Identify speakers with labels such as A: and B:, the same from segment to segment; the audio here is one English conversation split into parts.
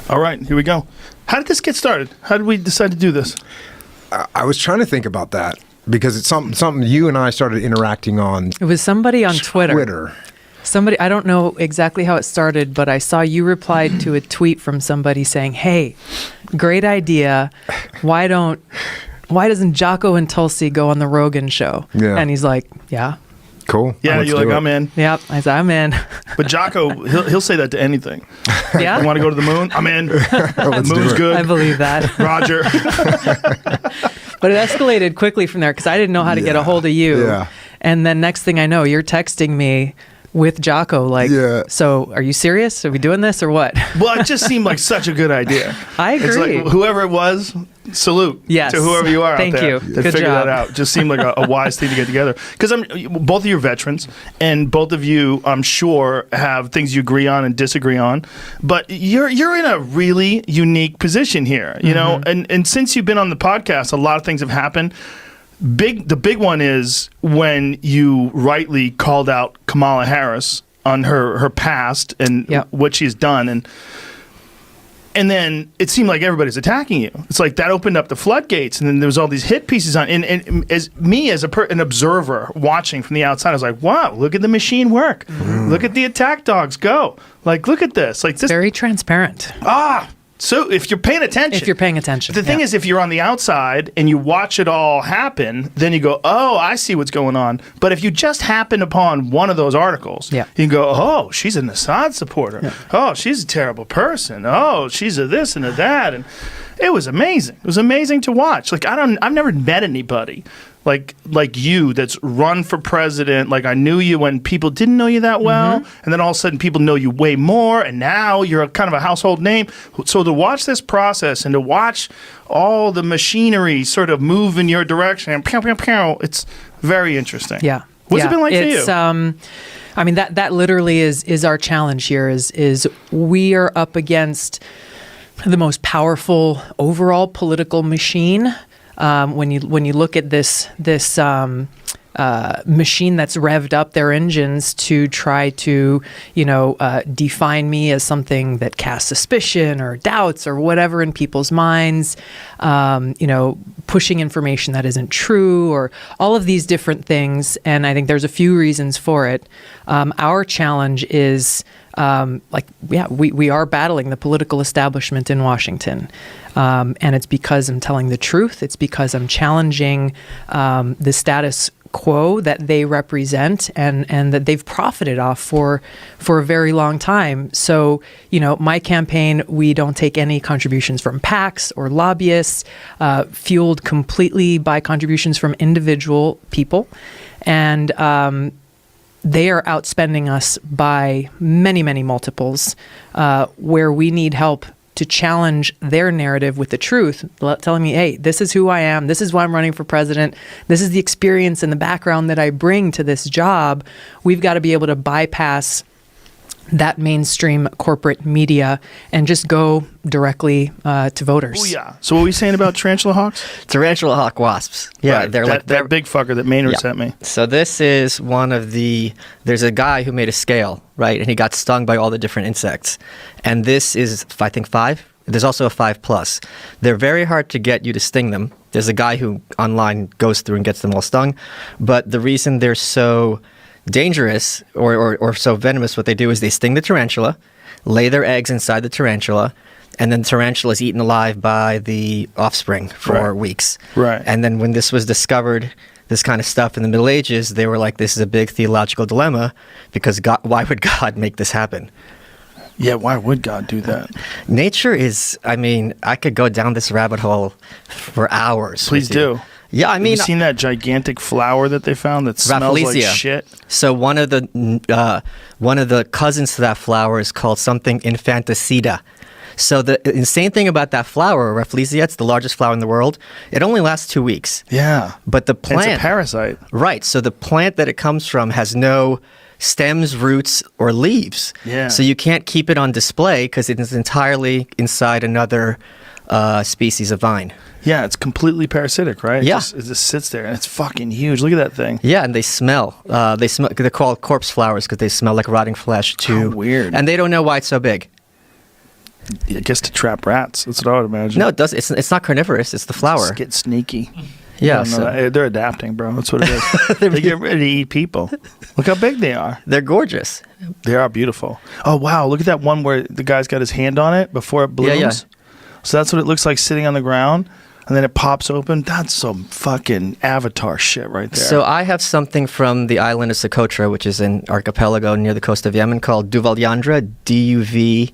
A: All right, here we go. How did this get started? How did we decide to do this?
B: I was trying to think about that because it's something you and I started interacting on.
C: It was somebody on Twitter. Somebody, I don't know exactly how it started, but I saw you replied to a tweet from somebody saying, "Hey, great idea. Why doesn't Jocko and Tulsi go on the Rogan show?"
B: Yeah.
C: And he's like, "Yeah."
B: Cool.
A: Yeah,
B: Let's
A: you're
B: do
A: like,
B: it.
A: I'm in.
C: Yep. I said, "I'm in."
A: But Jocko, he'll say that to anything.
C: Yeah.
A: You want to go to the moon? I'm in.
B: Let's do
A: Moon's
B: it.
A: good.
C: I believe that.
A: Roger.
C: But it escalated quickly from there because I didn't know how to get a hold of you.
B: Yeah.
C: And then next thing I know, you're texting me with Jocko, like, "So are you serious? Are we doing this or what?"
A: Well, it just seemed like such a good idea.
C: I agree.
A: It's like whoever it was, salute
C: Yes.
A: to whoever you are
C: Thank
A: out there
C: you.
A: that
C: Good
A: figured
C: job.
A: that out. Just seemed like a wise thing to get together. Because both of you are veterans, and both of you, I'm sure, have things you agree on and disagree on. But you're in a really unique position here, you know. And since you've been on the podcast, a lot of things have happened. The big one is when you rightly called out Kamala Harris on her past and what she's done, and then it seemed like everybody's attacking you. It's like that opened up the floodgates, and then there was all these hit pieces on. And as an observer watching from the outside, I was like, "Wow, look at the machine work! Look at the attack dogs go! Like, look at this! Like this,
C: Very transparent.
A: So if you're paying attention, But the thing is, if you're on the outside and you watch it all happen, then you go, "Oh, I see what's going on." But if you just happen upon one of those articles, you can go, "Oh, she's an Assad supporter. Yeah. Oh, she's a terrible person. Oh, she's a this and a that." And it was amazing. It was amazing to watch. Like I've never met anybody like you that's run for president. Like I knew you when people didn't know you that well, and then all of a sudden people know you way more, and now you're kind of a household name. So to watch this process and to watch all the machinery sort of move in your direction and pew, pew, pew, it's very interesting.
C: Yeah.
A: What's it been like for you?
C: I mean, that literally is our challenge here is we are up against the most powerful overall political machine. When you look at this machine that's revved up their engines to try to define me as something that casts suspicion or doubts or whatever in people's minds, pushing information that isn't true or all of these different things, and I think there's a few reasons for it. Our challenge is we are battling the political establishment in Washington. And it's because I'm telling the truth. It's because I'm challenging the status quo that they represent and that they've profited off for a very long time. So, my campaign, we don't take any contributions from PACs or lobbyists, fueled completely by contributions from individual people. And they are outspending us by many, many multiples, where we need help to challenge their narrative with the truth, telling me, "Hey, this is who I am. This is why I'm running for president. This is the experience and the background that I bring to this job." We've got to be able to bypass that mainstream corporate media and just go directly to voters.
A: Oh yeah. So what were we saying about tarantula hawks?
D: Tarantula hawk wasps. Yeah,
A: right.
D: they're
A: that big fucker that Maynard sent me.
D: So this is there's a guy who made a scale, right? And he got stung by all the different insects. And this is, I think, 5. There's also a 5+. They're very hard to get you to sting them. There's a guy who online goes through and gets them all stung. But the reason they're so dangerous or so venomous, what they do is they sting the tarantula, lay their eggs inside the tarantula, and then the tarantula is eaten alive by the offspring for weeks.
A: Right.
D: And then when this was discovered, this kind of stuff in the Middle Ages, they were like, this is a big theological dilemma because why would God make this happen?
A: Yeah, why would God do that?
D: Nature is, I could go down this rabbit hole for hours.
A: Please do.
D: Yeah,
A: Have you seen that gigantic flower that they found that smells like shit?
D: So one of the cousins to that flower is called something infanticida. So the insane thing about that flower, Rafflesia, it's the largest flower in the world. It only lasts 2 weeks.
A: Yeah.
D: But the plant,
A: it's a parasite.
D: Right. So the plant that it comes from has no stems, roots, or leaves.
A: Yeah.
D: So you can't keep it on display because it is entirely inside another species of vine.
A: Yeah, it's completely parasitic, right?
D: Yeah.
A: It just sits there, and it's fucking huge. Look at that thing.
D: Yeah, and they smell. They're called corpse flowers because they smell like rotting flesh too.
A: How weird.
D: And they don't know why it's so big.
A: I guess to trap rats. That's what I would imagine.
D: No, it does. It's not carnivorous. It's the flower.
A: Just get sneaky.
D: Yeah,
A: I don't know that. They're adapting, bro. That's what it is. They get ready to eat people. Look how big they are.
D: They're gorgeous.
A: They are beautiful. Oh wow! Look at that one where the guy's got his hand on it before it blooms.
D: Yeah.
A: So that's what it looks like sitting on the ground, and then it pops open. That's some fucking Avatar shit right there.
D: So I have something from the island of Socotra, which is an archipelago near the coast of Yemen, called Duvalyandra, Duvalyandra,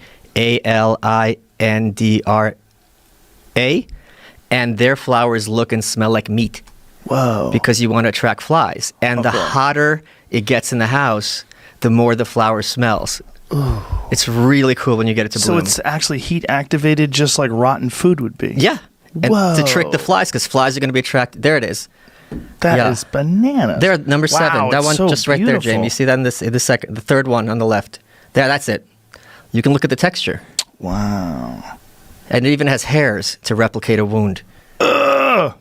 D: and their flowers look and smell like meat.
A: Whoa!
D: Because you want to attract flies, and the hotter it gets in the house, the more the flower smells. Ooh. It's really cool when you get it to bloom.
A: So it's actually heat activated, just like rotten food would be.
D: Yeah. And
A: Whoa.
D: to trick the flies, because flies are going to be attracted. There it is.
A: That is bananas.
D: There, number 7.
A: Wow,
D: that
A: it's
D: one
A: so
D: just right there,
A: beautiful.
D: Jamie. You see that in the third one on the left. There, that's it. You can look at the texture.
A: Wow.
D: And it even has hairs to replicate a wound.
A: Ugh.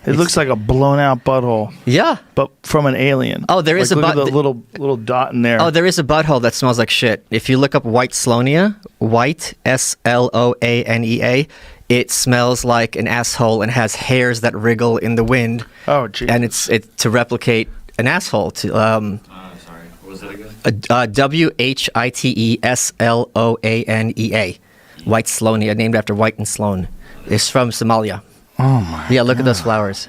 A: It looks like a blown out butthole.
D: Yeah.
A: But from an alien.
D: Oh, there is
A: look
D: a
A: at the little dot in there.
D: Oh, there is a butthole that smells like shit. If you look up white sloanea, white Sloanea, it smells like an asshole and has hairs that wriggle in the wind.
A: Oh, geez.
D: And it's to replicate an asshole. To
E: sorry, what was that again?
D: Whitesloanea, white sloanea, named after White and Sloan. It's from Somalia.
A: Oh my.
D: Yeah, look at those flowers.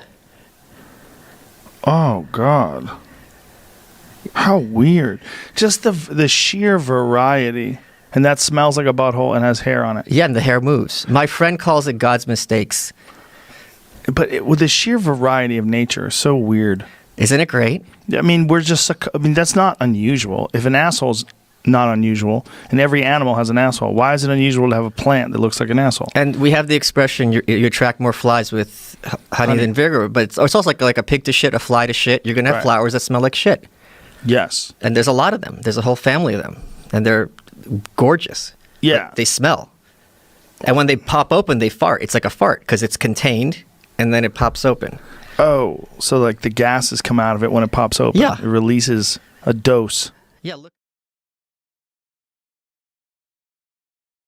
A: Oh God. How weird. Just the sheer variety. And that smells like a butthole and has hair on it.
D: Yeah, and the hair moves. My friend calls it God's mistakes.
A: But with the sheer variety of nature is so weird.
D: Isn't it great?
A: I mean, that's not unusual. If an asshole's not unusual, and every animal has an asshole, why is it unusual to have a plant that looks like an asshole?
D: And we have the expression, you attract more flies with honey than vinegar, but it's also like a pig to shit, a fly to shit. You're going to have flowers that smell like shit.
A: Yes.
D: And there's a lot of them. There's a whole family of them. And they're gorgeous.
A: Yeah.
D: But they smell. And when they pop open, they fart. It's like a fart because it's contained, and then it pops open.
A: Oh, so like the gases come out of it when it pops open.
D: Yeah.
A: It releases a dose.
D: Yeah, look.